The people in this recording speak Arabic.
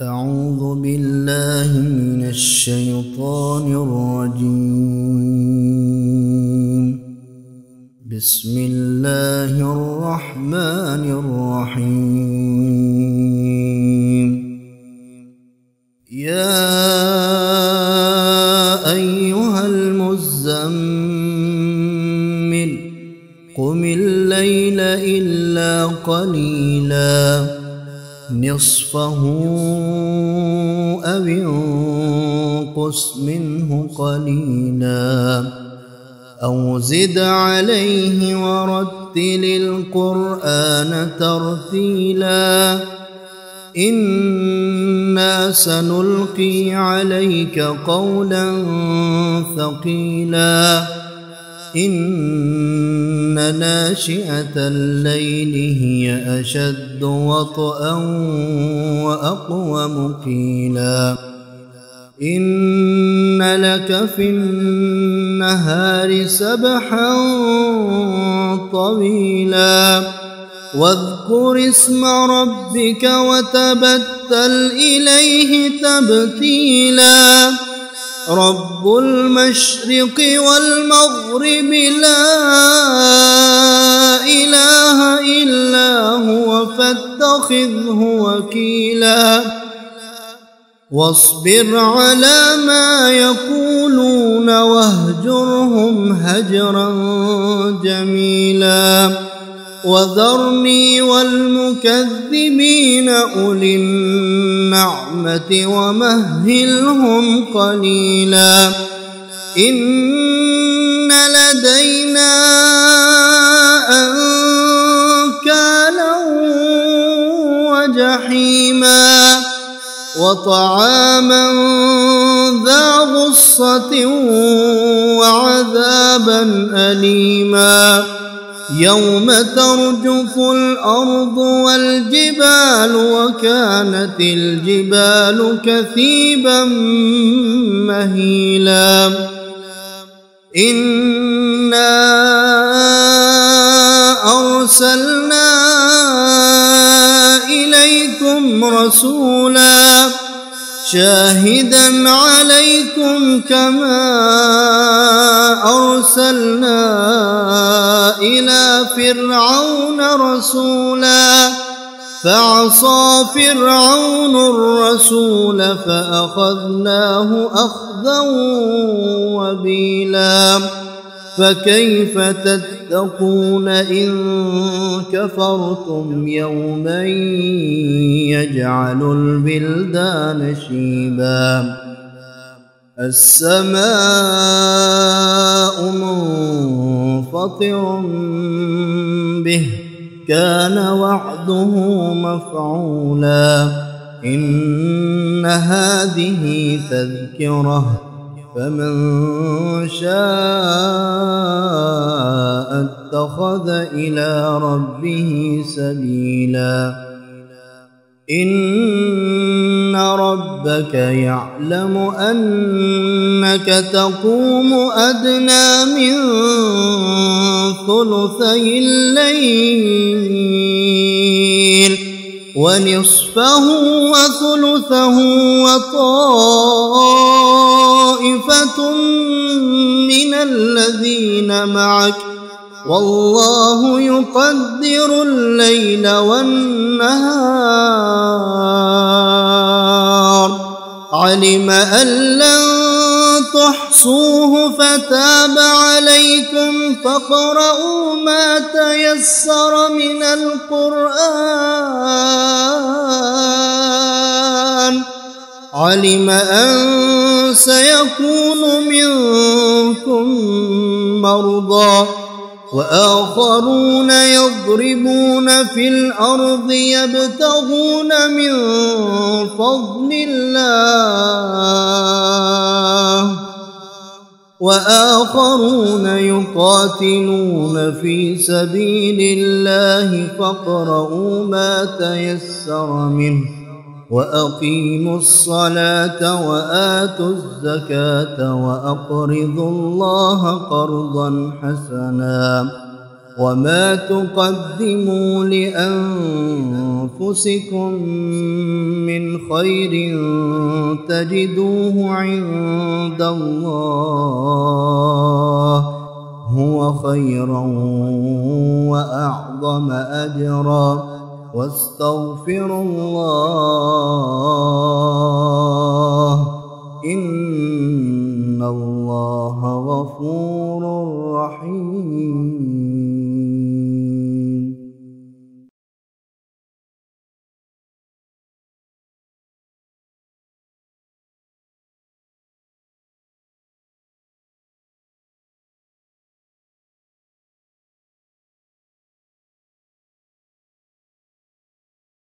أعوذ بالله من الشيطان الرجيم. بسم الله الرحمن الرحيم. يا أيها المزمل قم الليل إلا قليلا نصفه أو انقص منه قليلا أو زد عليه ورتل القرآن ترتيلا إنا سنلقي عليك قولا ثقيلا إن ناشئة الليل هي أشد وطئا وأقوم قيلا إن لك في النهار سبحا طويلا واذكر اسم ربك وتبتل إليه تبتيلا رب المشرق والمغرب لا إله إلا هو فاتخذه وكيلا واصبر على ما يقولون واهجرهم هجرا جميلا وذرني والمكذبين أولي النعمة ومهلهم قليلا إن لدينا أنكالا وجحيما وطعاما ذا غصة وعذابا أليما يوم ترجف الأرض والجبال وكانت الجبال كثيبا مهيلا إنا أرسلنا إليكم رسولا شاهدا عليكم كما أرسلنا إلى فرعون رسولا فعصى فرعون الرسول فأخذناه أخذا وبيلا فكيف تتقون إن كفرتم يوما يجعل البلدان شيبا السماء منفطر به كان وعده مفعولا إن هذه تذكرة فمن شاء اتخذ إلى ربه سبيلا إن ربك يعلم أنك تقوم أدنى من ثلثي الليل ونصفه وثلثه وطائفة من الذين معك والله يقدر الليل والنهار علم أن لن تحصوه فتاب عليكم فاقرؤوا ما تيسر من القرآن علم أن سيكون منكم مرضى وآخرون يضربون في الأرض يبتغون من فضل الله وآخرون يقاتلون في سبيل الله فاقرؤوا ما تيسر منه وأقيموا الصلاة وآتوا الزكاة وأقرضوا الله قرضا حسنا وما تقدموا لأنفسكم من خير تجدوه عند الله هو خيرا وأعظم أجرا واستغفروا الله إن الله غفور رحيم.